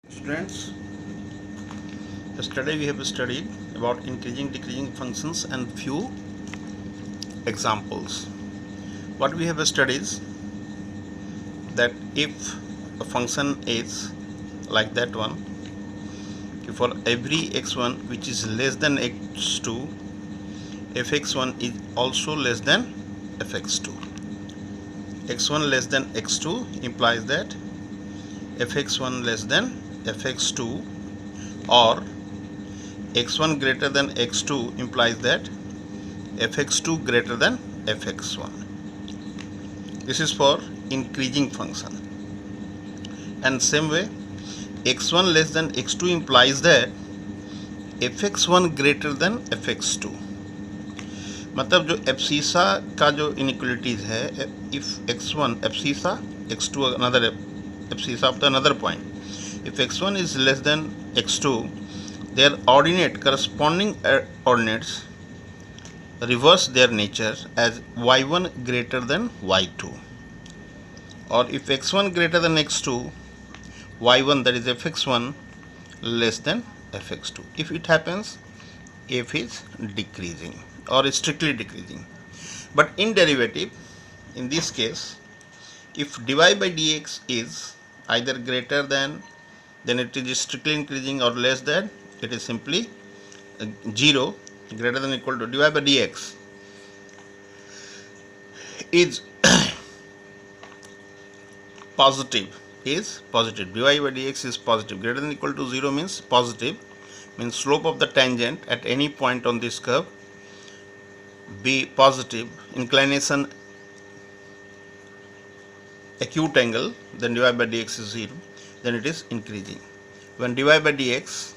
Students, yesterday we have studied about increasing decreasing functions and few examples. What we have studied is that if a function is like that one, if for every x1 which is less than x2, fx1 is also less than fx2. x1 less than x2 implies that fx1 less than fx2, or x1 greater than x2 implies that fx2 greater than fx1. This is for increasing function. And same way, x1 less than x2 implies that fx1 greater than fx2. मतलब जो abscissa का जो inequalities है, if x1 abscissa, x2 another abscissa of the another point, if x1 is less than x2, their ordinate corresponding ordinates reverse their nature as y1 greater than y2, or if x1 greater than x2, y1, that is fx1, less than fx2. If it happens, f is decreasing or strictly decreasing. But in derivative, in this case, if dy by dx is either greater than, then it is strictly increasing, or less than, it is simply 0. Greater than or equal to dy by dx is positive, dy by dx is positive. Greater than or equal to 0 means positive, means slope of the tangent at any point on this curve be positive, inclination acute angle, then dy by dx is 0, then it is increasing. When dy by dx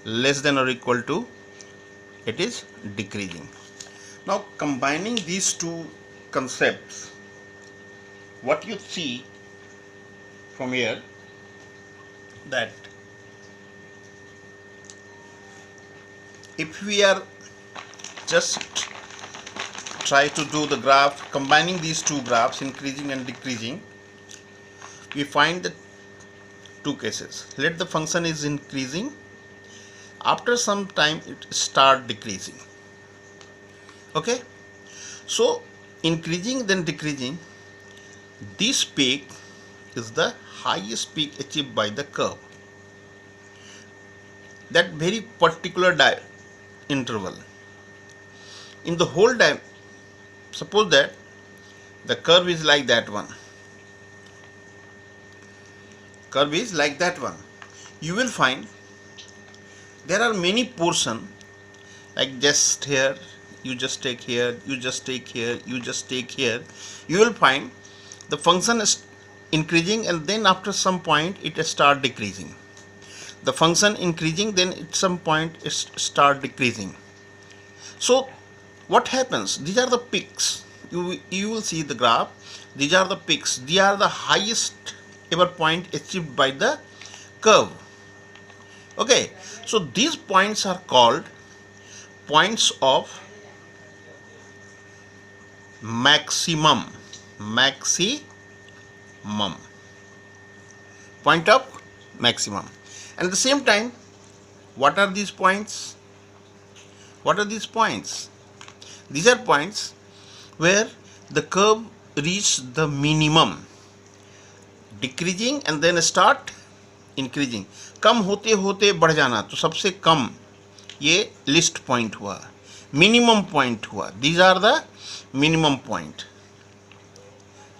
less than or equal to, it is decreasing. Now combining these two concepts, what you see from here, that if we are just try to do the graph combining these two graphs, increasing and decreasing, we find the two cases. Let the function is increasing, after some time it start decreasing. Okay, so increasing then decreasing, this peak is the highest peak achieved by the curve, that very particular interval in the whole suppose that the curve is like that one, you will find there are many portions, like just here, you just take here, you just take here, you just take here, you will find the function is increasing, and then after some point it start decreasing. The function increasing, then at some point it start decreasing. So what happens, these are the peaks, you will see the graph, these are the peaks, they are the highest ever point achieved by the curve. Okay, so these points are called points of maximum, point of maximum. And at the same time, what are these points? These are points where the curve reaches the minimum, decreasing and then start increasing. कम होते होते बढ़ जाना, तो सबसे कम ये least point हुआ, मिनिमम पॉइंट हुआ. These are the minimum point.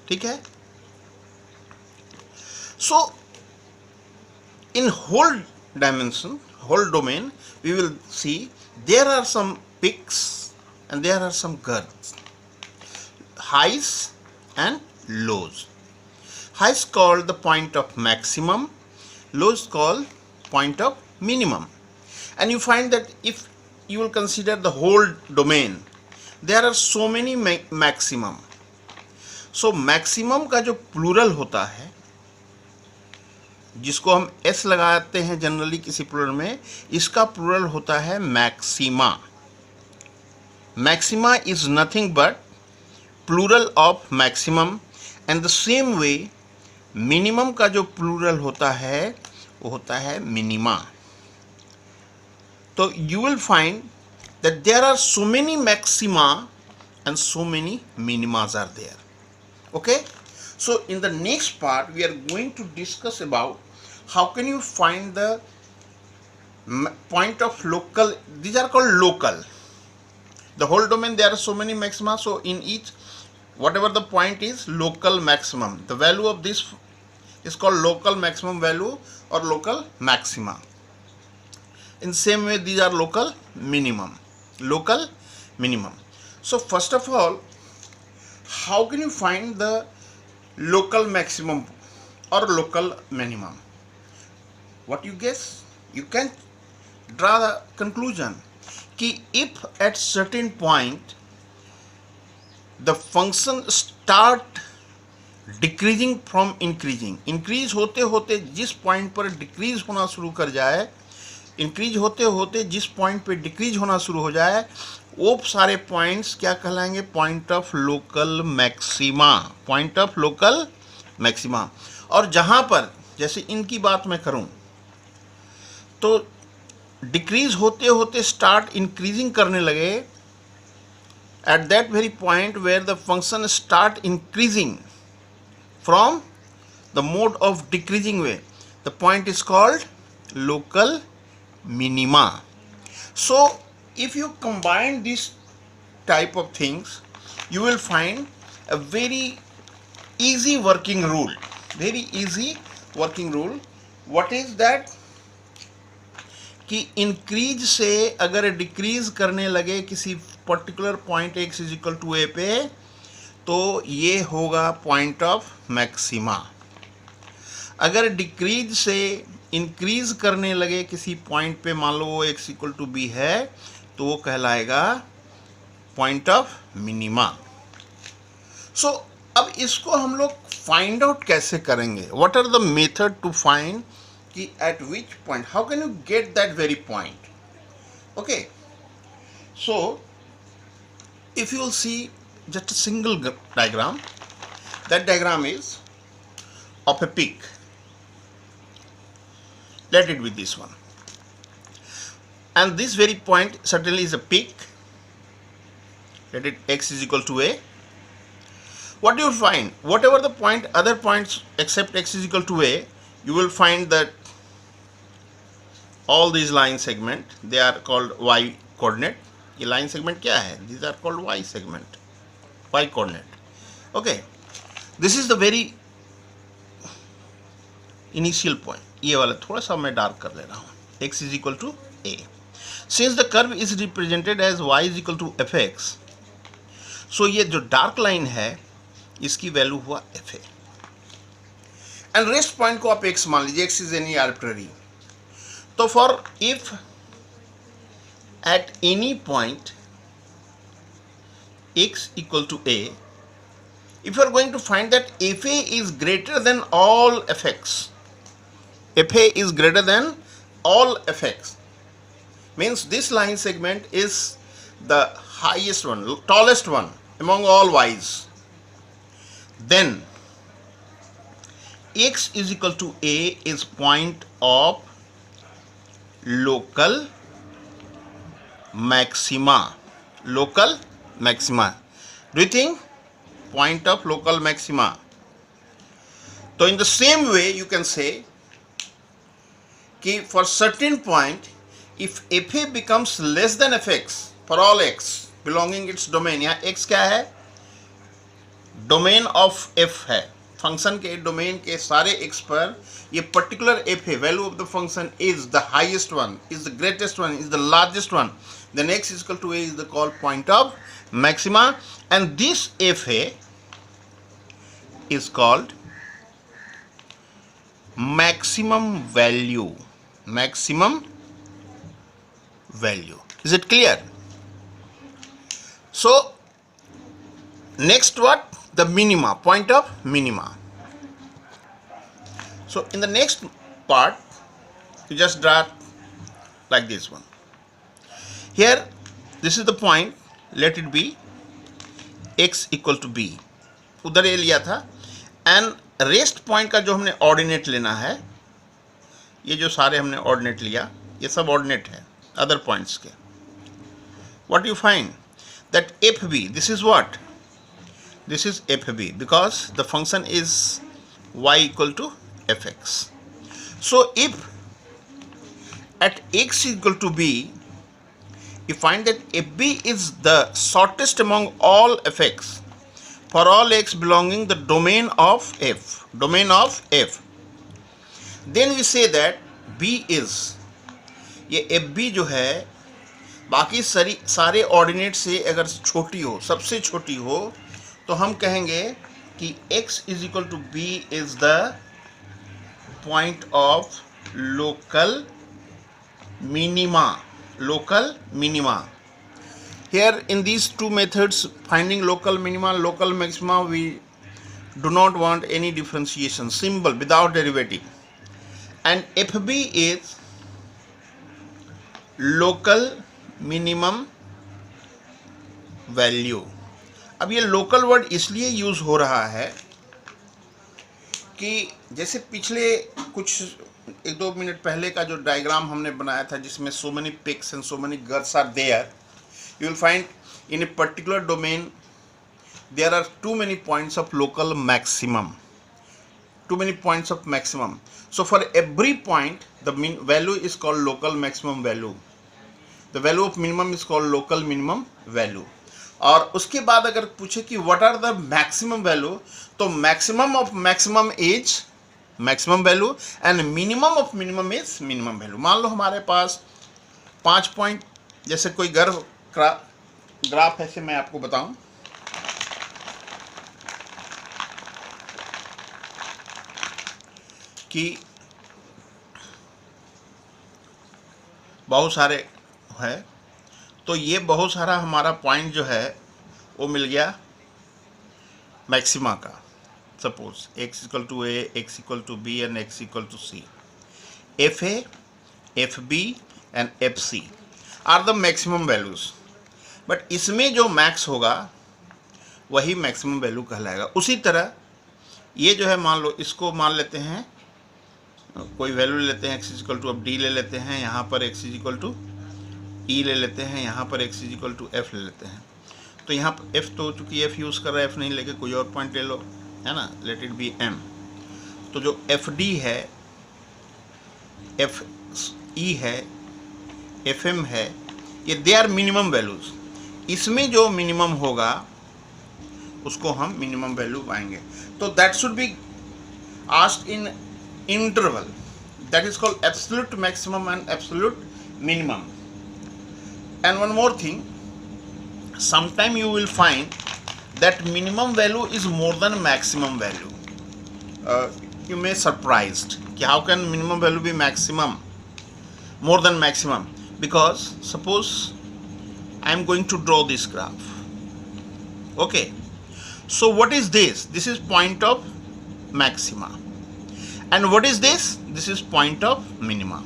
ठीक है. सो in whole dimension, whole domain, we will see there are some peaks and there are some curves, highs and lows. Highs called the point of maximum, lows called point of minimum. And you find that if you will consider the whole domain, there are so many maximum. So maximum का जो plural होता है, जिसको हम s लगाते हैं generally किसी plural में, इसका प्लूरल होता है maxima. Maxima is nothing but plural of maximum. And the same way minimum का जो प्लूरल होता है वो होता है मिनिमा. तो you will find that there are so many maxima and so many minimas are there. Okay, so in the next part we are going to discuss about how can you find the point of local. These are called local. The whole domain there are so many maxima, so in each whatever the point is local maximum, the value of this is called local maximum value or local maxima. In same way these are local minimum. So first of all, how can you find the local maximum or local minimum? What you guess? You can draw the conclusion कि if at certain point the function start decreasing from increasing, increase होते होते जिस point पर decrease होना शुरू कर जाए, increase होते होते जिस पॉइंट पे डिक्रीज होना शुरू हो जाए, वो सारे पॉइंट्स क्या कहलाएंगे? Point of local maxima. Point of local maxima. और जहाँ पर जैसे इनकी बात मैं करूँ तो डिक्रीज होते होते स्टार्ट इंक्रीजिंग करने लगे, at that very point where the function start increasing from the mode of decreasing way, the point is called local minima. So if you combine this type of things, you will find a very easy working rule. What is that? कि increase से अगर decrease करने लगे किसी particular point x is equal to a पे, तो ये होगा पॉइंट ऑफ मैक्सिमा. अगर डिक्रीज से इंक्रीज करने लगे किसी पॉइंट पे, मान लो वो x इक्वल टू b है, तो वो कहलाएगा पॉइंट ऑफ मिनिमा. सो अब इसको हम लोग फाइंड आउट कैसे करेंगे? What are the method to find कि at which point, how can you get that very point? Okay, so if you will see just a single diagram, that diagram is of a peak. Let it be this one, and this very point certainly is a peak. Let it x is equal to a. What do you find? Whatever the point, other points except x is equal to a, you will find that all these line segment, they are called y coordinate. ये line segment क्या है? These are called y segment, y coordinate. Okay, this is the very initial point. ये वाला थोड़ा सा मैं dark कर ले रहा हूँ. x is equal to a. Since the curve is represented as y is equal to fx, so ये जो डार्क लाइन है इसकी वैल्यू हुआ fa. एंड रेस्ट पॉइंट को आप x मान लीजिए, x is any arbitrary. तो for if at any point x equal to a, if you are going to find that fa is greater than all fx, fa is greater than all fx, means this line segment is the highest one, tallest one among all y's, then x is equal to a is point of local maxima. Local maxima. Do you think? Point of local maxima. So in the same way you can say कि for certain point if fa becomes less than fx for all x belonging its domain, यहाँ x क्या है? Domain of f है. Function के domain के सारे x पर ये particular fa, value of the function is the highest one, is the greatest one, is the largest one, then x is equal to a is the called point of maxima, and this fa is called maximum value. Maximum value. Is it clear? So next what? The minima, point of minima. So in the next part you just draw like this one. Here this is the point, let it be x equal to b, उधर ये लिया था, and rest point का जो हमने ordinate लेना है ये जो सारे हमने ऑर्डिनेट लिया ये सब ऑर्डिनेट है अदर पॉइंट्स के. What you find that fb, this is what, this is fb because the function is y equal to fx. So if at x equal to b, you find that fb is the shortest among all fx for all x belonging the domain of f, then we say that b is, ये fb जो है बाकी सारे ordinate से अगर छोटी हो, सबसे छोटी हो, तो हम कहेंगे कि x is equal to b is the point of local minima. Here in these two methods, finding local minima, local maxima, we do not want any differentiation, simple without derivative. And fb is local minimum value. अब ये local word इसलिए use हो रहा है कि जैसे पिछले कुछ 1-2 मिनट पहले का जो डायग्राम हमने बनाया था जिसमें so many peaks and so many girls are there, you will find in a particular domain there are too many points of local maximum, too many points of maximum. So for every point the value is called local maximum value. The value of minimum is called local minimum value. और उसके बाद अगर पूछे कि what are the maximum value, तो maximum of maximum is maximum value and minimum of minimum is minimum value. मान लो हमारे पास 5 point, जैसे कोई ग्राफ ऐसे मैं आपको बताऊं, कि बहुत सारे है, तो ये बहुत सारा हमारा पॉइंट जो है वो मिल गया मैक्सिमा का. Suppose x equal to a, x equal to b and x equal to c. F a, f b and f c are the maximum values. But इसमें जो मैक्स होगा वही मैक्सिमम वैल्यू कहलाएगा. उसी तरह ये जो है, मान लो इसको मान लेते हैं, कोई वैल्यू लेते हैं, x इक्वल टू, अब d ले लेते हैं, यहाँ पर x इक्वल टू e ले लेते हैं, यहाँ पर x इक्वल टू f ले लेते हैं. तो यहाँ पर f, तो चूँकि f यूज़ कर रहा है, f नहीं लेके कोई और पॉइंट ले लो, है ना, लेट इट बी m. तो जो fd है, fe है, fm है, ये दे आर मिनिमम वैल्यूज़. इसमें जो मिनिमम होगा उसको हम मिनिमम वैल्यू पाएंगे. तो that should be asked in interval, that is called absolute maximum and absolute minimum. And one more thing, sometime you will find that minimum value is more than maximum value. You may surprised कि how can minimum value be maximum more than maximum? Because suppose I am going to draw this graph. Okay, so what is this? This is point of maxima. And what is this? This is point of minima.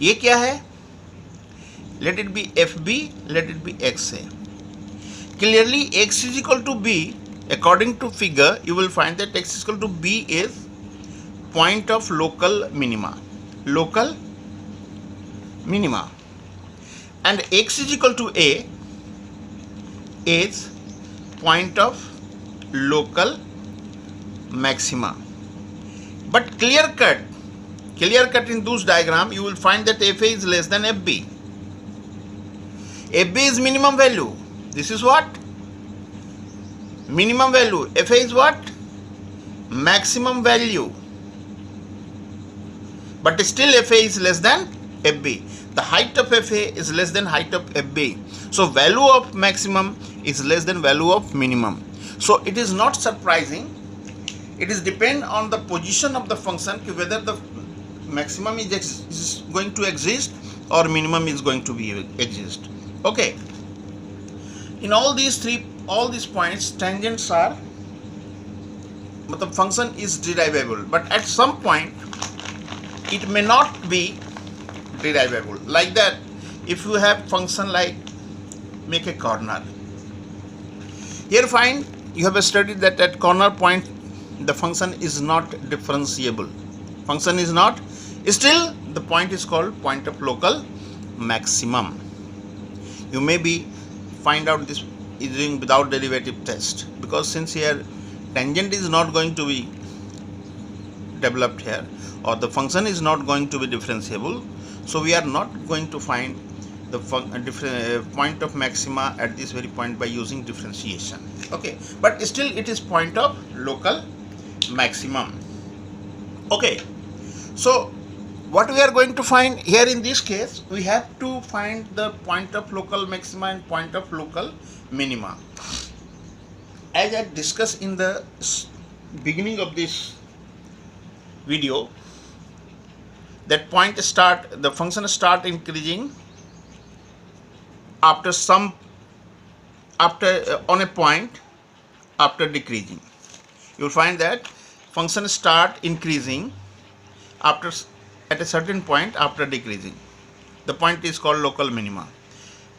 ये क्या है? Let it be FB, let it be XA. Clearly X is equal to B. According to figure, you will find that X is equal to B is point of local minima. Local minima. And X is equal to A is point of local maxima. But clear cut in those diagram, you will find that FA is less than FB. FB is minimum value. This is what? Minimum value. FA is what? Maximum value. But still FA is less than FB. The height of FA is less than height of FB. So value of maximum is less than value of minimum. So it is not surprising. It is depend on the position of the function, whether the maximum is going to exist or minimum is going to be exist. Okay. In all these points, tangents are, but the function is derivable. But at some point, it may not be derivable. Like that, if you have function like make a corner. Here find you have studied that at corner point the function is not differentiable. Function is not Still, the point is called point of local maximum. You may be find out this using without derivative test, because since here tangent is not going to be developed here, or the function is not going to be differentiable, so we are not going to find the point of maxima at this very point by using differentiation. Okay, but still it is point of local maximum. Okay, so what we are going to find here in this case, we have to find the point of local maxima and point of local minima. As I discussed in the beginning of this video, that the function start increasing after on a point after decreasing. You will find that function start increasing after at a certain point after decreasing. The point is called local minima.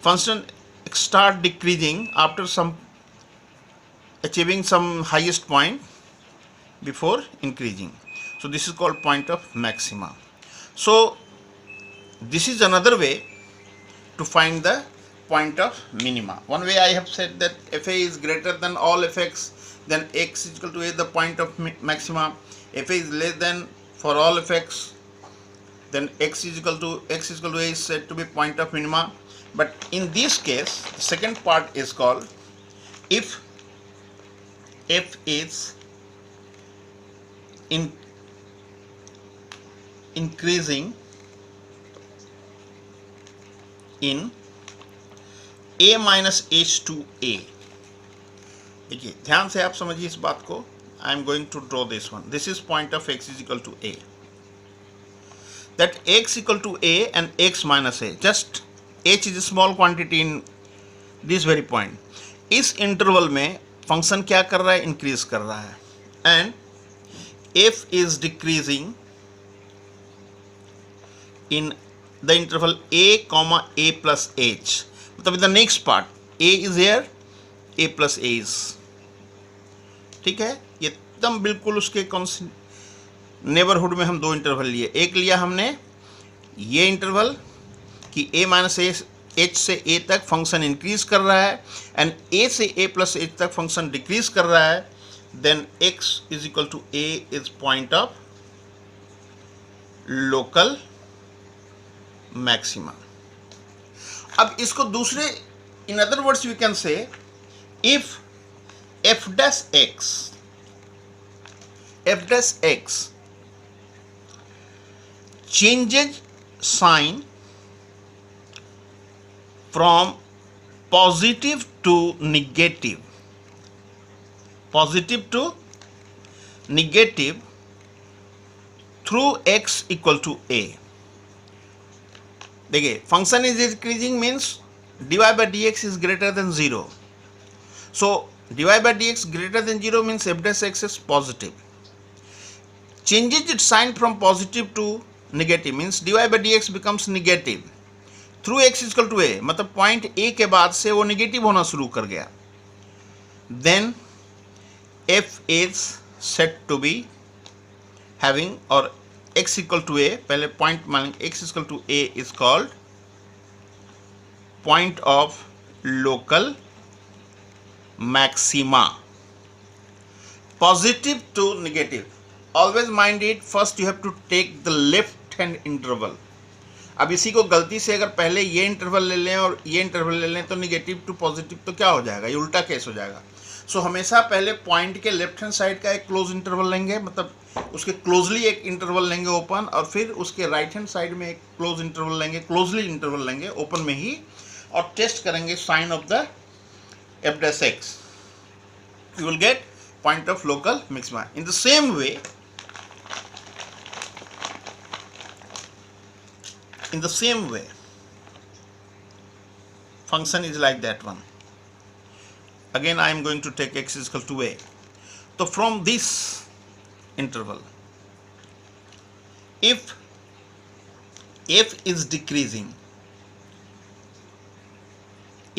Function start decreasing after achieving some highest point before increasing. So this is called point of maxima. So this is another way to find the point of minima. One way I have said that f a is greater than all fx, then x is equal to a, the point of maxima. F a is less than for all fx, then x is equal to a is said to be point of minima. But in this case, the second part is called if f is increasing in a minus h to a. देखिए ध्यान से आप समझिए इस बात को. I am going to draw this one. This is point of x is equal to a. That x equal to a and x minus a. Just h is a small quantity in this very point. इस interval में function क्या कर रहा है? Increase कर रहा है. And f is decreasing in the interval a comma a plus h. मतलब in the next part a is here, a plus a is. ठीक है, ये एकदम बिल्कुल उसके नेबरहुड में हम दो इंटरवल लिए. एक लिया हमने ये इंटरवल कि a माइनस एच से a तक फंक्शन इंक्रीज कर रहा है एंड a से a प्लस एच तक फंक्शन डिक्रीज कर रहा है. Then x is equal to a is point of local maxima. अब इसको दूसरे in other words we can say if f dash x changes sign from positive to negative through x equal to a. देखिए function is increasing means dy by dx is greater than 0. So dy by dx greater than 0 means f dash x is positive. Changes its sign from positive to negative means dy by dx becomes negative through x is equal to a. मतलब point a के बाद से वो negative होना शुरू कर गया. Then f is said to be having or x equal to a, पहले पॉइंट मान x equal to a is called point of local maxima. Positive to negative. Always mind it, first you have to take the left hand interval. अब इसी को गलती से अगर पहले ये इंटरवल ले लें और ये इंटरवल ले लें तो निगेटिव टू पॉजिटिव तो क्या हो जाएगा? ये उल्टा केस हो जाएगा. सो हमेशा पहले पॉइंट के लेफ्ट हैंड साइड का एक क्लोज इंटरवल लेंगे, मतलब उसके क्लोजली एक इंटरवल लेंगे ओपन, और फिर उसके राइट हैंड साइड में एक क्लोज इंटरवल लेंगे, क्लोजली इंटरवल लेंगे ओपन में ही, और टेस्ट करेंगे sign of the f dash x. You will get point of local maxima. In the same way, function is like that one. Again I am going to take x is equal to a. So from this interval, if f is decreasing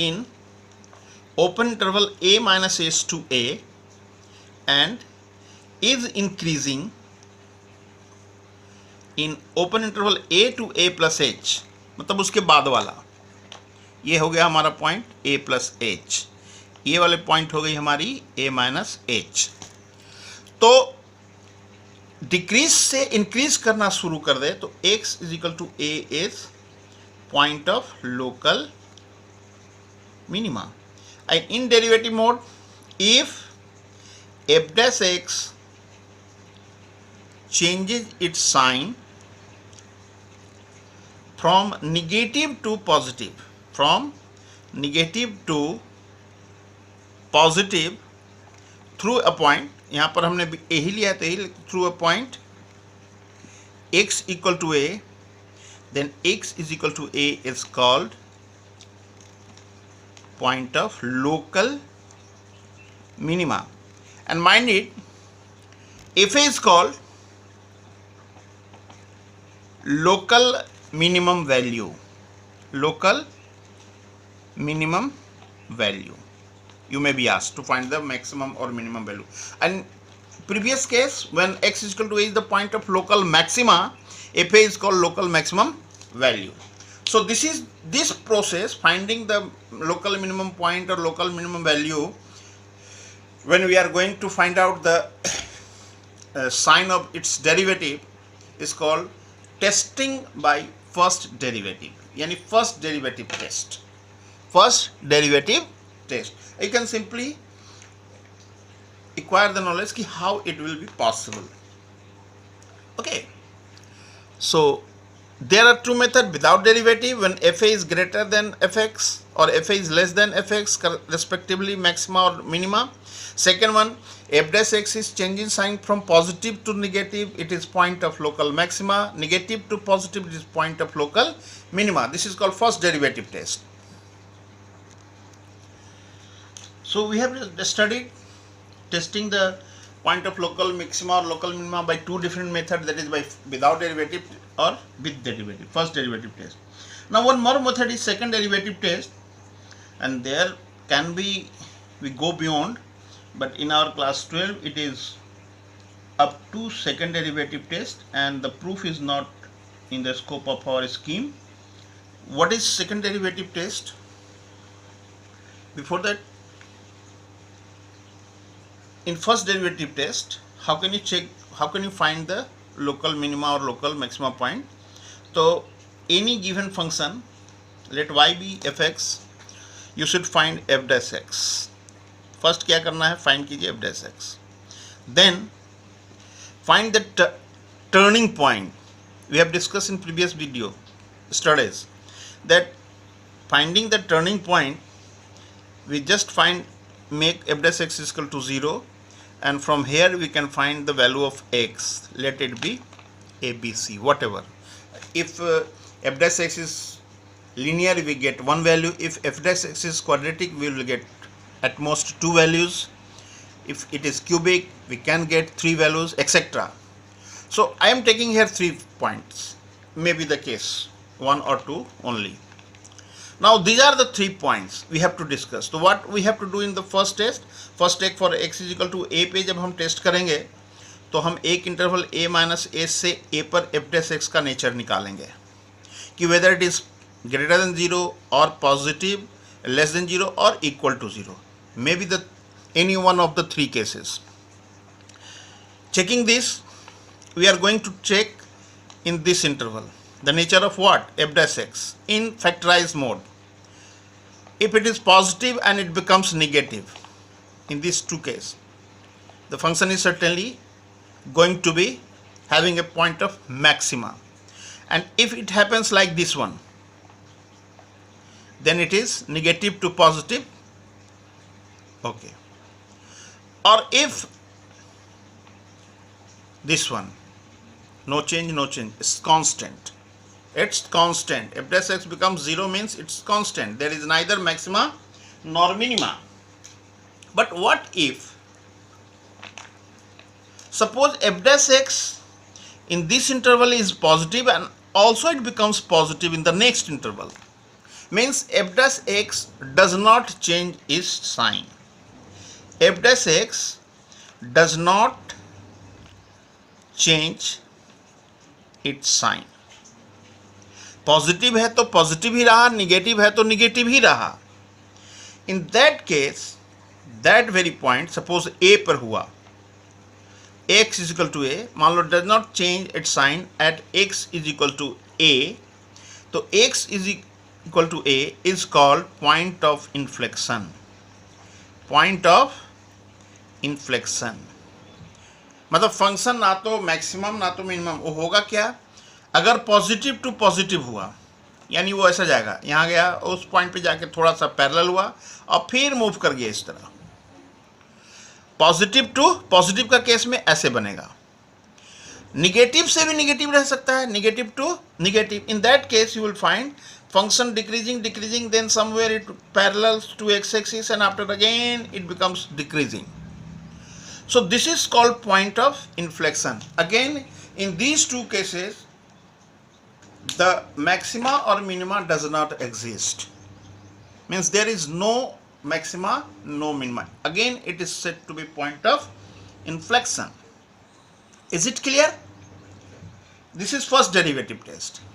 in open interval a minus s to a and is increasing in open interval a to a plus h, मतलब उसके बाद वाला, ये हो गया हमारा point a plus h, ये वाले पॉइंट हो गई हमारी a माइनस h। तो डिक्रीज से इंक्रीज करना शुरू कर दे तो x is equal to a is point of local minima. And in derivative mode, if f dash x changes its sign from negative to positive, from negative to positive through a point, यहाँ पर हमने यही लिया तो यही, through a point x equal to a, then x is equal to a is called point of local minima. And mind it, fa is called local minimum value, local minimum value. You may be asked to find the maximum or minimum value. And previous case, when x is equal to a is the point of local maxima, fa is called local maximum value. So this is this process, finding the local minimum point or local minimum value, when we are going to find out the sign of its derivative, is called testing by first derivative, yani first derivative test. First derivative test. You can simply acquire the knowledge ki how it will be possible. Okay. So there are two methods without derivative, when fa is greater than fx or fa is less than fx, respectively maxima or minima. Second one, f dash x is changing sign from positive to negative, it is point of local maxima. Negative to positive, it is point of local minima. This is called first derivative test. So we have studied testing the point of local maxima or local minima by two different methods, that is by without derivative or with derivative, first derivative test. Now one more method is second derivative test, and there can be, we go beyond, but in our class 12 it is up to second derivative test, and the proof is not in the scope of our scheme. What is second derivative test? Before that, in first derivative test, how can you check, how can you find the local minima or local maxima point? So any given function, let y be fx, you should find f dash x. First क्या करना है, find कीजिए f dash x. Then find the turning point. We have discussed in previous video studies that finding the turning point, we just find, make f dash x is equal to 0, and from here we can find the value of x, let it be abc, whatever. If f dash x is linear, we get one value. If f dash x is quadratic, we will get at most two values. If it is cubic, we can get three values, etc. So I am taking here 3 points, may be the case, 1 or 2 only. Now these are the 3 points we have to discuss. So what we have to do in the first test, first take for x is equal to a पे जब हम test करेंगे तो हम एक interval a minus a से a पर f dash x का नेचर निकालेंगे कि whether it is greater than 0 or positive, less than 0 or equal to 0, maybe the any one of the 3 cases. Checking this, we are going to check in this interval the nature of what, f dash x, in factorized mode. If it is positive and it becomes negative, in these 2 cases, the function is certainly going to be having a point of maxima. And if it happens like this one, then it is negative to positive. Okay. Or if this one, no change, no change, it's constant. It's constant. F dash x becomes 0 means it's constant. There is neither maxima nor minima. But what if, suppose f dash x in this interval is positive and also it becomes positive in the next interval, means f dash x does not change its sign. F dash x does not change its sign. Positive है तो positive ही रहा, negative है तो negative ही रहा। In that case that very point, suppose a पर हुआ, x is equal to a, मान लो does not change its sign at x is equal to a, तो x is equal to a is called point of inflection. Point of inflection मतलब function ना तो maximum ना तो minimum, वो होगा क्या, अगर पॉजिटिव टू पॉजिटिव हुआ यानी वो ऐसा जाएगा, यहाँ गया उस पॉइंट पे जाके थोड़ा सा पैरेलल हुआ और फिर मूव कर गया इस तरह। पॉजिटिव टू पॉजिटिव का केस में ऐसे बनेगा। निगेटिव से भी निगेटिव रह सकता है, negative to negative. In that case you will find function decreasing, then somewhere it parallels to x-axis and after again it becomes decreasing. So this is called point of inflection. Again, in these two cases the maxima or minima does not exist, means there is no maxima, no minima. Again it is said to be point of inflection. Is it clear? This is first derivative test.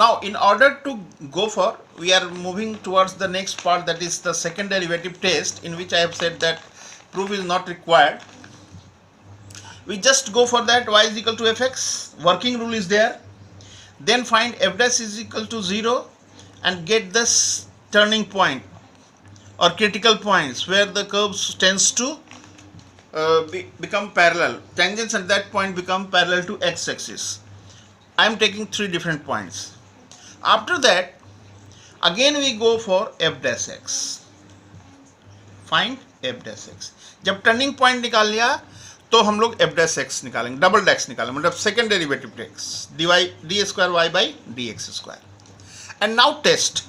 Now in order to go for, we are moving towards the next part, that is the second derivative test, in which I have said that proof is not required. We just go for that, y is equal to fx, working rule is there, then find f dash is equal to 0 and get this turning point or critical points where the curve tends to become parallel, tangents at that point become parallel to x-axis. I am taking 3 different points. After that again we go for f dash x, find f dash x. जब turning point निकाल लिया तो हम लोग f dash x निकालेंगे, double dash निकालेंगे, मतलब second derivative takes d square y by d x square. And now test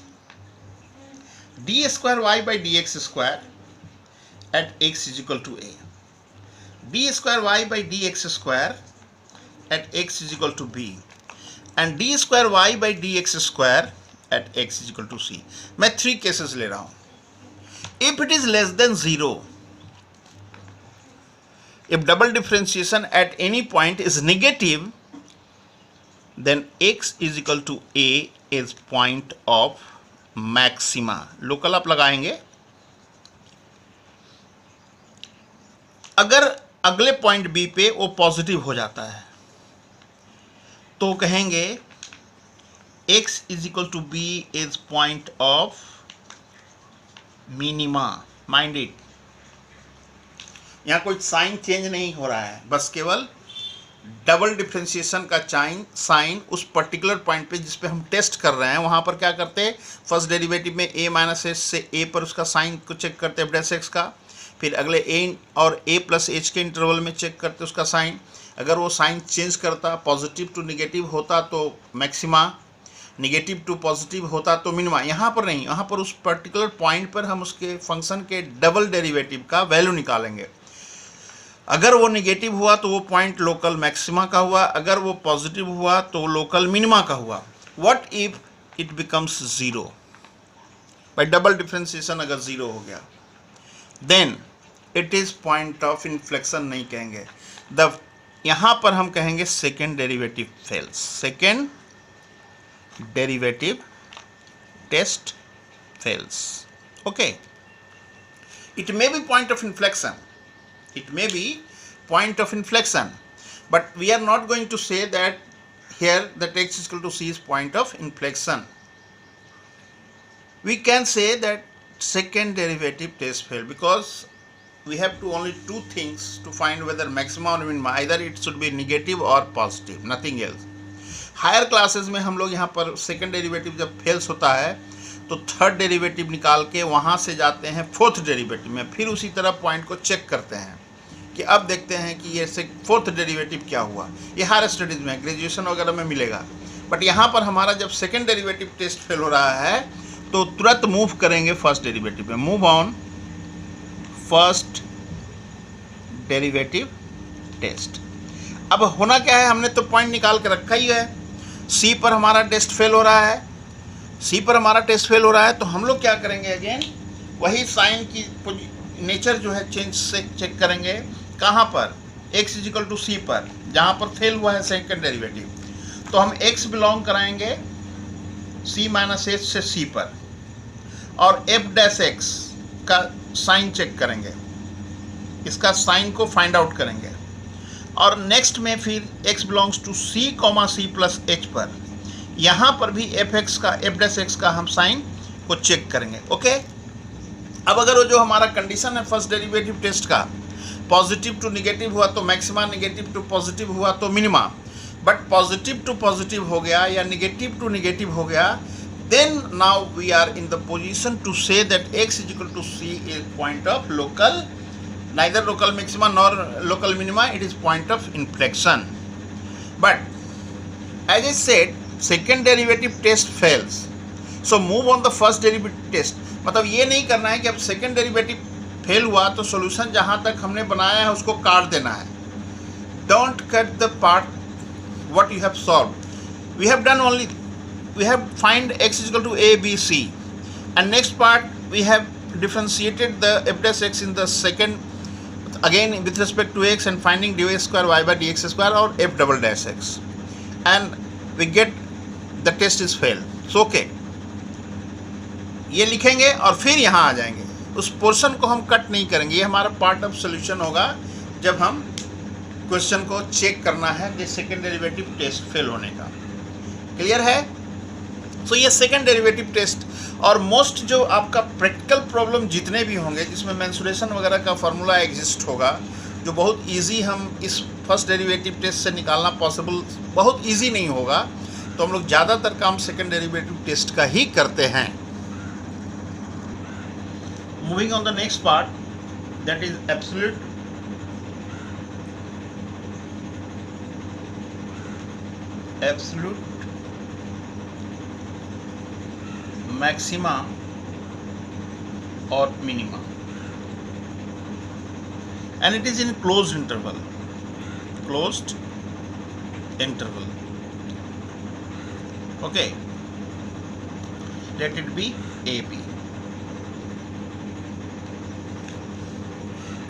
d square y by d x square at x is equal to a, d square y by d x square at x is equal to b, and d square y by dx square at x is equal to c. मैं 3 cases ले रहा हूं। If it is less than 0, if double differentiation at any point is negative, then x is equal to a is point of maxima. Local आप लगाएंगे। अगर अगले point b पे वो पॉजिटिव हो जाता है तो कहेंगे x is equal to b is point of minima. Mind it, यहाँ कोई साइन चेंज नहीं हो रहा है, बस केवल डबल डिफ्रेंशिएशन का साइन उस पर्टिकुलर पॉइंट पे जिस पे हम टेस्ट कर रहे हैं वहाँ पर क्या करते हैं, फर्स्ट डेरिवेटिव में a माइनस एच से a पर उसका साइन को चेक करते हैं f डैश एक्स का, फिर अगले a और a प्लस एच के इंटरवल में चेक करते उसका साइन। अगर वो साइन चेंज करता, पॉजिटिव टू निगेटिव होता तो मैक्सिमा, निगेटिव टू पॉजिटिव होता तो मिनिमा। यहाँ पर नहीं, यहाँ पर उस पर्टिकुलर पॉइंट पर हम उसके फंक्शन के डबल डेरिवेटिव का वैल्यू निकालेंगे। अगर वो निगेटिव हुआ तो वो पॉइंट लोकल मैक्सिमा का हुआ, अगर वो पॉजिटिव हुआ तो लोकल मिनिमा का हुआ। What if it becomes 0, by double differentiation अगर 0 हो गया, then it is point of inflection नहीं कहेंगे। यहाँ पर हम कहेंगे second derivative fails, second derivative test fails. Okay, it may be point of inflection, it may be point of inflection, but we are not going to say that here that x is equal to c is point of inflection. We can say that second derivative test failed because we have to only two things to find whether maxima or minima, either it should be negative or positive, nothing else. Higher classes में हम लोग यहाँ पर second derivative जब fails होता है तो third derivative निकाल के वहाँ से जाते हैं फोर्थ डेरिवेटिव में, फिर उसी तरह पॉइंट को चेक करते हैं कि अब देखते हैं कि ये फोर्थ डेरिवेटिव क्या हुआ। ये हायर स्टडीज़ में ग्रेजुएशन वगैरह में मिलेगा, बट यहाँ पर हमारा जब सेकेंड डेरिवेटिव टेस्ट फेल हो रहा है तो तुरंत मूव करेंगे फर्स्ट डेरिवेटिव में। Move on first derivative test. अब होना क्या है, हमने तो पॉइंट निकाल के रखा ही है, सी पर हमारा टेस्ट फेल हो रहा है, सी पर हमारा टेस्ट फेल हो रहा है, तो हम लोग क्या करेंगे, अगेन वही साइन की नेचर जो है चेंज से चेक करेंगे। कहाँ पर, x इज इक्वल टू सी पर, जहाँ पर फेल हुआ है सेकेंड डेरिवेटिव। तो हम x बिलोंग कराएंगे c माइनस एच से c पर, और f डैश x का साइन चेक करेंगे, इसका साइन को फाइंड आउट करेंगे, और नेक्स्ट में फिर x belongs to c comma c plus h पर, यहाँ पर भी f डैश x का हम साइन को चेक करेंगे। ओके, अब अगर वो जो हमारा कंडीशन है फर्स्ट डेरिवेटिव टेस्ट का, पॉजिटिव टू निगेटिव हुआ तो मैक्सिमा, निगेटिव टू पॉजिटिव हुआ तो minima, but positive to positive हो गया या निगेटिव टू निगेटिव हो गया, then now we are in the position to say that x is equal to c is point of local, neither local maxima nor local minima, it is point of inflection. But as I said, second derivative test fails, so move on the first derivative test. मतलब ये नहीं करना है कि अब second derivative fail हुआ तो solution जहाँ तक हमने बनाया है उसको काट देना है. Don't cut the part what you have solved. We have done only, we have find x is equal to a, b, c, and next part we have differentiated the f dash x in the second, again with respect to x, and finding dy square y by dx square or f double dash x, and we get the test is failed. So okay, ये लिखेंगे और फिर यहाँ आ जाएंगे. उस portion को हम cut नहीं करेंगे, ये हमारा पार्ट ऑफ सोल्यूशन होगा जब हम क्वेश्चन को चेक करना है कि सेकेंड डेरिवेटिव टेस्ट फेल होने का. क्लियर है? सो ये सेकेंड डेरिवेटिव टेस्ट और मोस्ट जो आपका प्रैक्टिकल प्रॉब्लम जितने भी होंगे जिसमें मेंसुरेशन वगैरह का फार्मूला एग्जिस्ट होगा, जो बहुत इजी हम इस फर्स्ट डेरिवेटिव टेस्ट से निकालना पॉसिबल बहुत इजी नहीं होगा, तो हम लोग ज़्यादातर काम सेकेंड डेरिवेटिव टेस्ट का ही करते हैं. Moving on the next part, that is absolute maxima और minima, and it is in closed interval. Okay, let it be AB.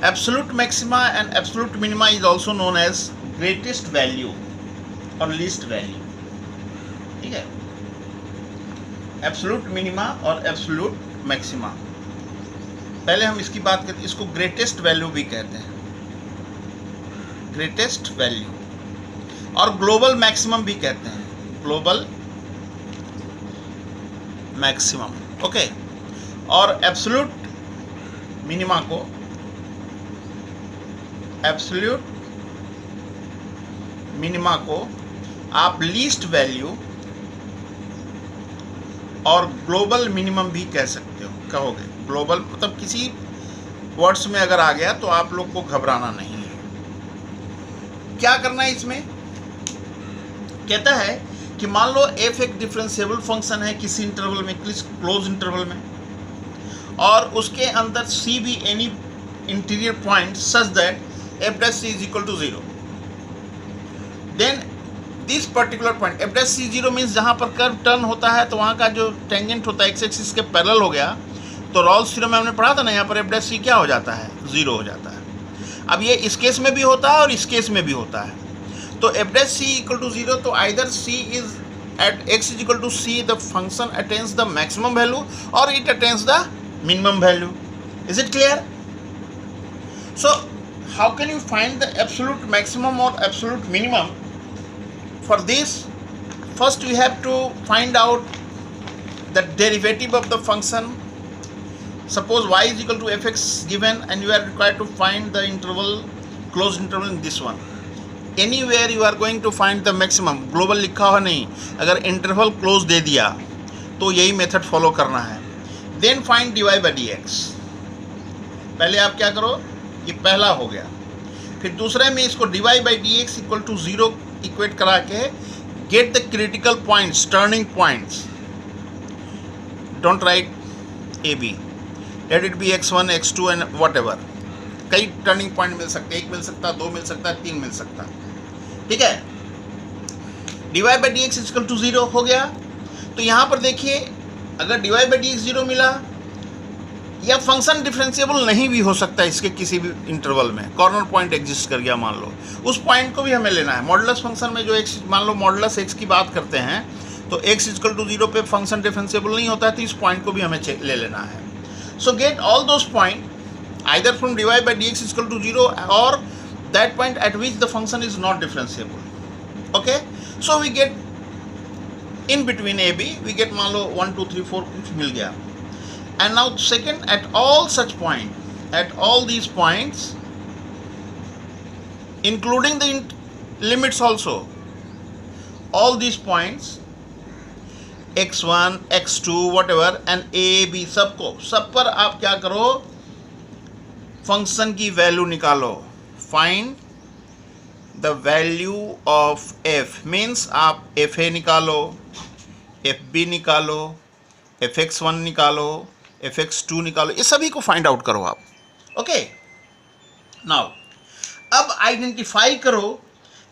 Absolute maxima and absolute minima is also known as greatest value और least value. ठीक है, absolute minima और absolute maxima. पहले हम इसकी बात करते हैं, इसको ग्रेटेस्ट वैल्यू भी कहते हैं, ग्रेटेस्ट वैल्यू, और ग्लोबल मैक्सिमम भी कहते हैं, ग्लोबल मैक्सिमम. ओके, और एब्सोल्यूट मिनिमा को आप लीस्ट वैल्यू और ग्लोबल मिनिमम भी कह सकते हो, कहोगे. ग्लोबल मतलब किसी वर्ड्स में अगर आ गया तो आप लोग को घबराना नहीं है. क्या करना है इसमें? कहता है कि मान लो f एक डिफरेंशिएबल फंक्शन है किसी इंटरवल में, क्लोज इंटरवल में, और उसके अंदर c भी any interior point such that f dash c is equal to 0. Then this particular point f dash c 0 means जहाँ पर कर्व टर्न होता है तो वहाँ का जो टेंजेंट होता है x एक्सिस के पैरेलल हो गया, तो रॉल्स थ्योरम में हमने पढ़ा था ना, यहाँ पर f dash c क्या हो जाता है? 0 हो जाता है. अब ये इस केस में भी होता है और इस केस में भी होता है. तो f dash c equal to 0, तो either c is at x is equal to c, the function attains the maximum value or it attains the minimum value. Is it clear? So how can you find the absolute maximum or absolute minimum? For this, first we have to find out the derivative of the function. Suppose y is equal to fx given and you are required to find the interval, closed interval in this one. Anywhere you are going to find the maximum. Global लिखा हुआ नहीं, अगर interval close दे दिया तो यही method follow करना है. Then find dy by dx. पहले आप क्या करो, ये पहला हो गया. फिर दूसरे में इसको dy by dx equal to 0 equate करा के get the critical points, turning points. Don't write a b, let it be x1 x2 and whatever. कई टर्निंग पॉइंट मिल सकते हैं, 1 मिल सकता है, 2 मिल सकता है, 3 मिल सकता है. ठीक है, dy by dx equal to 0 हो गया. तो यहाँ पर देखिए, अगर dy by dx 0 मिला, या फंक्शन डिफरेंशिएबल नहीं भी हो सकता इसके किसी भी इंटरवल में, कॉर्नर पॉइंट एग्जिस्ट कर गया मान लो, उस पॉइंट को भी हमें लेना है। मॉडुलस फंक्शन में जो एक्स, मान लो मॉडुलस एक्स की बात करते हैं तो x इक्वल टू 0 पे फंक्शन डिफरेंशिएबल नहीं होता है, तो इस पॉइंट को भी हमें ले लेना है। So get all those point either from dy by dx equal to 0 और that point at which the function is not differentiable. Okay, so we get in between a b, we get मान लो 1 2 3 4 कुछ मिल गया। And now second, at all such point, at all these points, including the limits also, all these points, x1, x2, whatever, and a, b, सब पर आप क्या करो, function की वैल्यू निकालो। Find the value of f, means आप fa निकालो, fb निकालो, fx1 निकालो, fx2 निकालो, ये सभी को फाइंड आउट करो आप। ओके, नाउ अब आइडेंटिफाई करो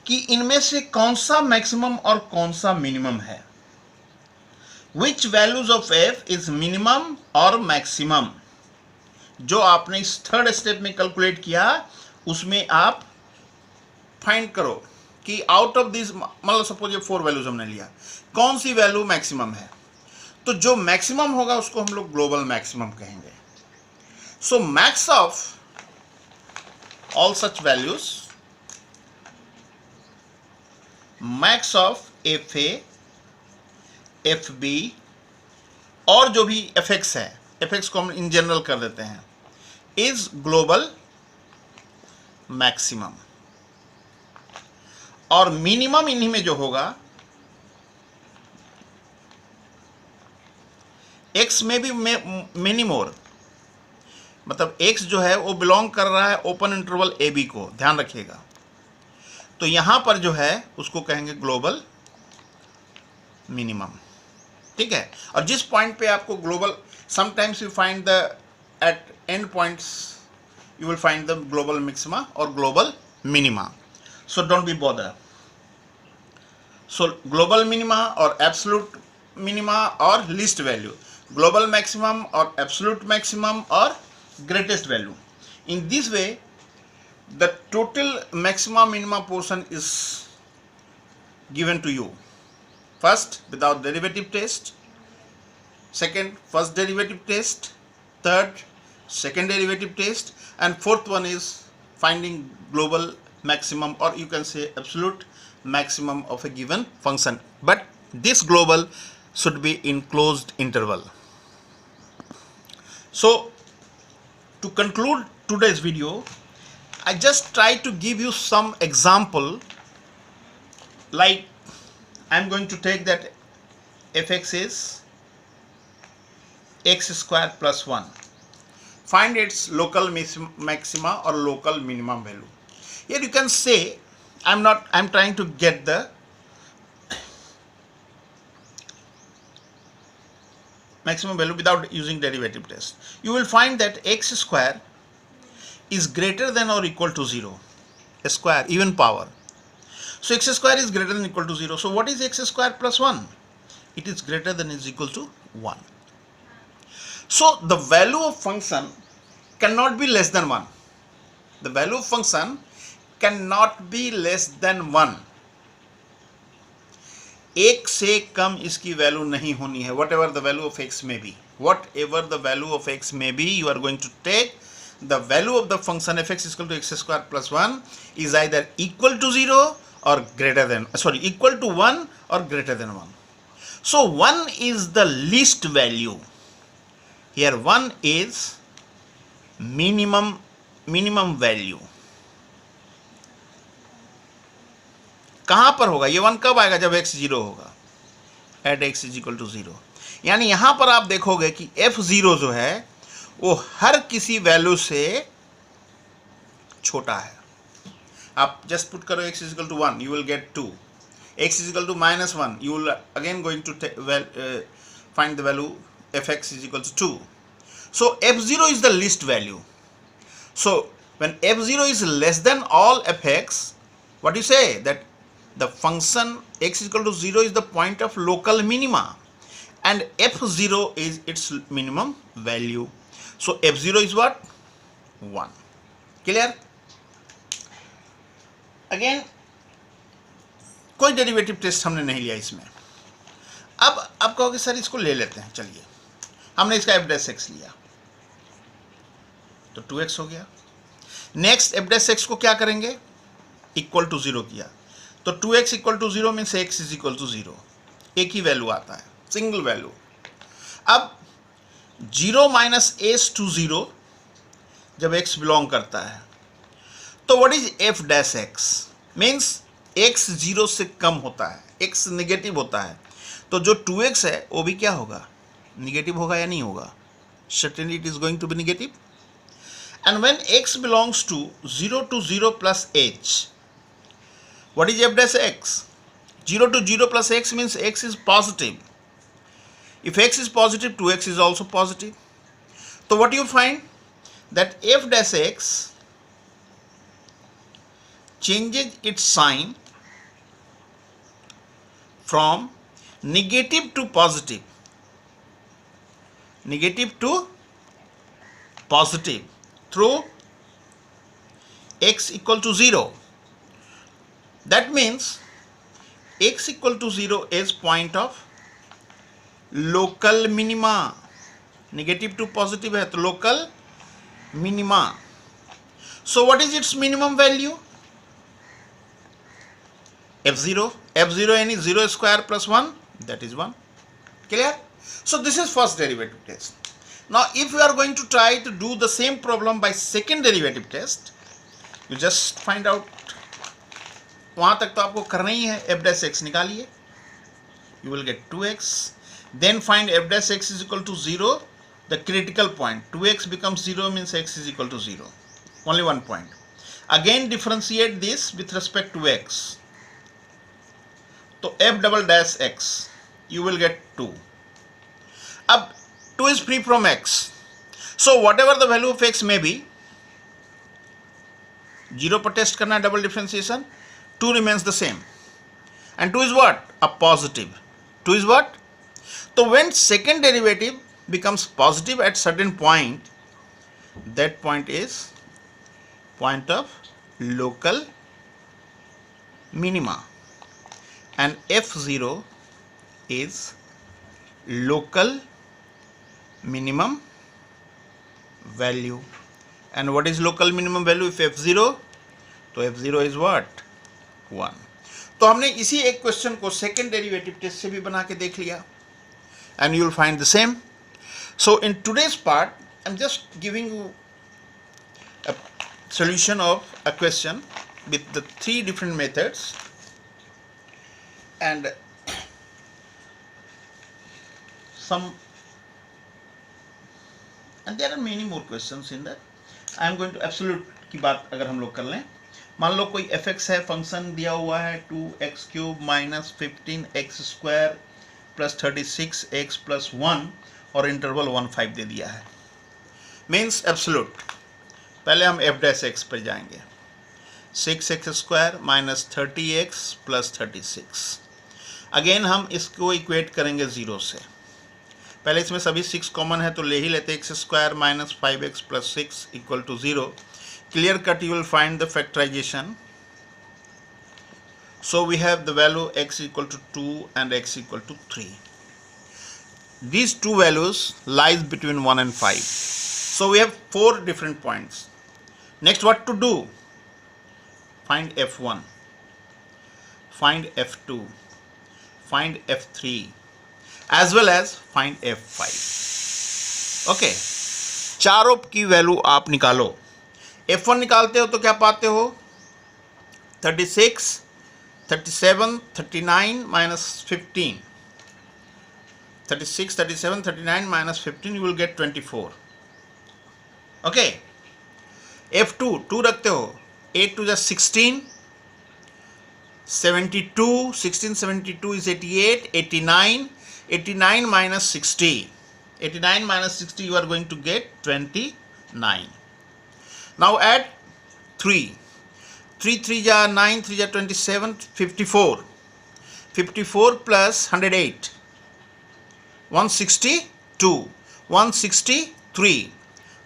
कि इनमें से कौन सा मैक्सिमम और कौन सा मिनिमम है। Which values of f is minimum और मैक्सिमम, जो आपने इस थर्ड स्टेप में कैलकुलेट किया उसमें आप फाइंड करो कि आउट ऑफ दिस, मतलब सपोज ये 4 वैल्यूज हमने लिया, कौन सी वैल्यू मैक्सिमम है। तो जो मैक्सिमम होगा उसको हम लोग ग्लोबल मैक्सिमम कहेंगे। So max of all such values, max of f a, f b और जो भी एफ एक्स है, एफ एक्स को हम इन जनरल कर देते हैं, इज ग्लोबल मैक्सिमम। और मिनिमम इन्हीं में जो होगा, x में भी मेनी मोर, मतलब x जो है वो बिलोंग कर रहा है ओपन इंटरवल ए बी को, ध्यान रखिएगा। तो यहां पर जो है उसको कहेंगे ग्लोबल मिनिमम, ठीक है। और जिस पॉइंट पे आपको global, sometimes you find the at end points you will find the global maxima और global minima, so don't be bother. So global minima और एब्सोल्यूट मिनिमा और लीस्ट वैल्यू, ग्लोबल मैक्सिमम और एब्सोल्यूट मैक्सिमम और greatest value. In this way the total maxima minima portion is given to you. First without derivative test, second first derivative test, third second derivative test, and fourth one is finding global maximum or you can say absolute maximum of a given function, but this global should be in closed interval. So to conclude today's video, I just try to give you some example, like I'm going to take that fx is x square plus 1. Find its local maxima or local minimum value. Here you can say I'm trying to get the maximum value without using derivative test. You will find that x square is greater than or equal to 0. A square, even power. So x square is greater than or equal to 0. So what is x square plus 1? It is greater than or is equal to 1. So the value of function cannot be less than 1. The value of function cannot be less than 1. एक से कम इसकी value नहीं होनी है, whatever the value of x may be. Whatever the value of x may be, you are going to take the value of the function fx is equal to x square plus 1 is either equal to 0 or greater than, equal to 1 or greater than 1. So 1 is the least value. Here 1 is minimum value. कहां पर होगा ये 1? कब आएगा? जब x 0 होगा, at x is equal to 0। यानी यहां पर आप देखोगे कि f0 जो है वो हर किसी वैल्यू से छोटा है। आप जस्ट पुट करो x is equal to 1, you will get 2, x is equal to -1, you will again going to find the value fx is equal to 2. So f0 is the least value. So when f0 is less than all fx, what do you say? That the function x is equal to 0 is the point of local minima and f0 is its minimum value. So f0 is what? 1. Clear? Again, कोई derivative test हमने नहीं लिया इसमें. अब आप कहोगे sir इसको ले लेते हैं. चलिए, हमने इसका एफ डैश एक्स लिया तो 2x हो गया. नेक्स्ट एफ डैश एक्स को क्या करेंगे? इक्वल टू 0 किया तो 2x equal to 0 means x is equal to 0. एक ही वैल्यू आता है, सिंगल वैल्यू. अब 0 माइनस एस टू 0 जब x बिलोंग करता है तो what is F dash x? Means x 0 से कम होता है, x निगेटिव होता है. तो जो 2x है वो भी क्या होगा? निगेटिव होगा या नहीं होगा? Certainly it is going to be negative. And when x belongs to 0 to 0 plus h, what is f dash x? 0 to 0 plus x means x is positive. If x is positive, 2x is also positive. So what you find? That f dash x changes its sign from negative to positive. Negative to positive through x equal to 0. That means x equal to 0 is point of local minima. Negative to positive है तो local minima. So what is its minimum value? f0. f0 any 0 square plus 1, that is 1. Clear? So this is first derivative test. Now if you are going to try to do the same problem by second derivative test, you just find out, वहाँ तक तो आपको करना ही है. f dash x निकालिए, you will get 2x. Then find f dash x is equal to 0, the critical point. 2x becomes 0 means x is equal to 0. Only one point. Again differentiate this with respect to x. So f double dash x, you will get 2. Ab 2 is free from x. So whatever the value of x may be, 0 पर test करना है double differentiation, 2 remains the same. And 2 is what? A positive. 2 is what? So when second derivative becomes positive at certain point, that point is point of local minima. And f0 is local minimum value. And what is local minimum value if f0? तो f0 is what? 1. तो हमने इसी एक question को second derivative test से भी बना के देख लिया. And you will find the same. So in today's part, I'm just giving you a solution of a question with the 3 different methods. And there are many more questions in that. I am going to absolute की बात अगर हम लोग कर लें, मान लो कोई fx है, फंक्शन दिया हुआ है 2x cube minus 15x square plus 36x plus 1 और इंटरवल 1-5 दे दिया है. Means absolute. पहले हम f डैश x पर जाएंगे. 6x square minus 30x plus 36. Again हम इसको इक्वेट करेंगे 0 से. पहले इसमें सभी 6 कॉमन है तो ले ही लेते. x square minus 5x plus 6 equal to 0. Clear cut you will find the factorisation. So we have the value x equal to 2 and x equal to 3. These two values lies between 1 and 5. So we have 4 different points. Next what to do? Find f1, find f2, find f3 as well as find f5. Okay, चारों की value आप निकालो. f1 निकालते हो तो क्या पाते हो? 36, 37, 39 minus 15. 36, 37, 39 minus 15, you will get 24. Okay. F2, 2 रखते हो. 8 to the 16. 72, 16, 72 is 88. 89. 89 minus 60. 89 minus 60, you are going to get 29. Now add 3. 3 3 ja 9, 3 ja 27, 54. 54 plus 108. 162. 163.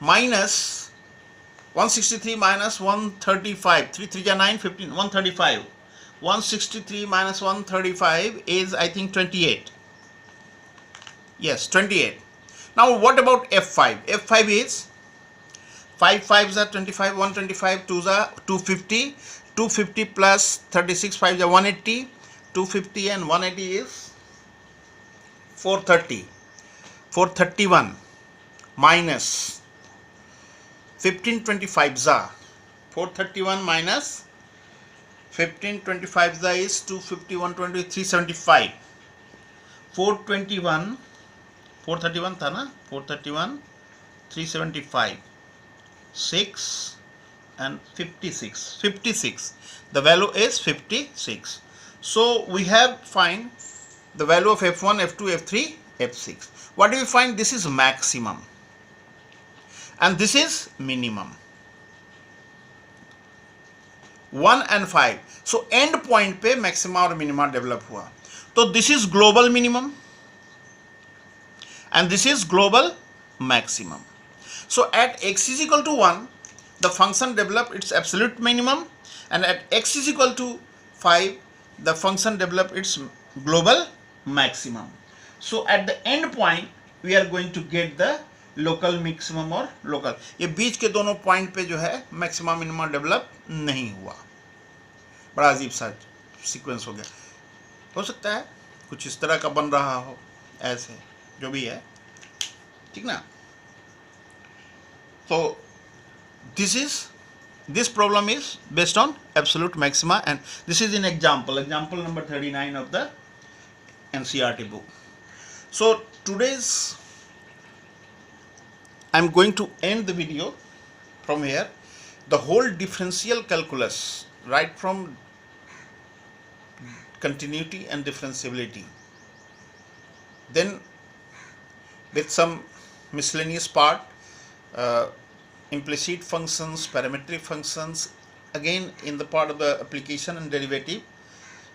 minus 163 minus 135, 3 3 9, 15, 135. 163 minus 135 is, I think, 28. Yes, 28. Now what about F5? F5 is 5 5s are 25, 125, 2s are 250, 250 plus 36 5s are 180, 250 and 180 is 430. 431 minus 1525s are 431 minus 1525s is 250, 120, 375. 421, 431 था ना, 431, 375, 6 and 56. 56. The value is 56. So we have find the value of F1, F2, F3, F6. What do we find? This is maximum and this is minimum. 1 and 5. So end point पे maxima और minima develop हुआ. So this is global minimum and this is global maximum. So at x is equal to 1, the function develop its absolute minimum, and at x is equal to 5, the function develop its global maximum. So at the end point, we are going to get the local maximum और local. ये बीच के दोनों point पे जो है maxima minima develop नहीं हुआ. बड़ा अजीब सा सीक्वेंस हो गया. हो सकता है कुछ इस तरह का बन रहा हो, ऐसे जो भी है, ठीक ना. So this problem is based on absolute maxima, and this is in example number 39 of the NCERT book. So today's I'm going to end the video from here. The whole differential calculus, right from continuity and differentiability, then with some miscellaneous part, implicit functions, parametric functions, again in the part of the application and derivative.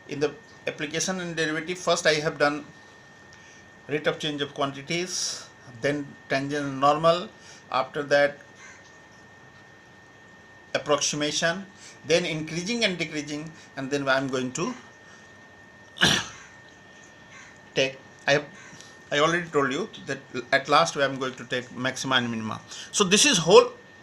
In the application and derivative, first I have done rate of change of quantities, then tangent and normal, after that approximation, then increasing and decreasing, and then I am going to take, I already told you that at last I am going to take maxima and minima. So this is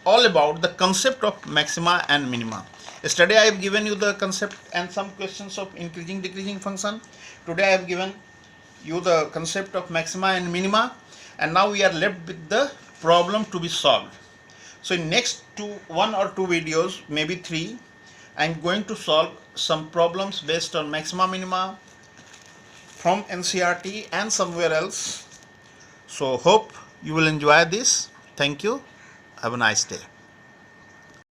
all about the concept of maxima and minima. Yesterday I have given you the concept and some questions of increasing decreasing function. Today I have given you the concept of maxima and minima, and now we are left with the problem to be solved. So in next 1 or 2 videos, maybe 3, I am going to solve some problems based on maxima minima from NCERT and somewhere else. So hope you will enjoy this. Thank you. Have a nice day.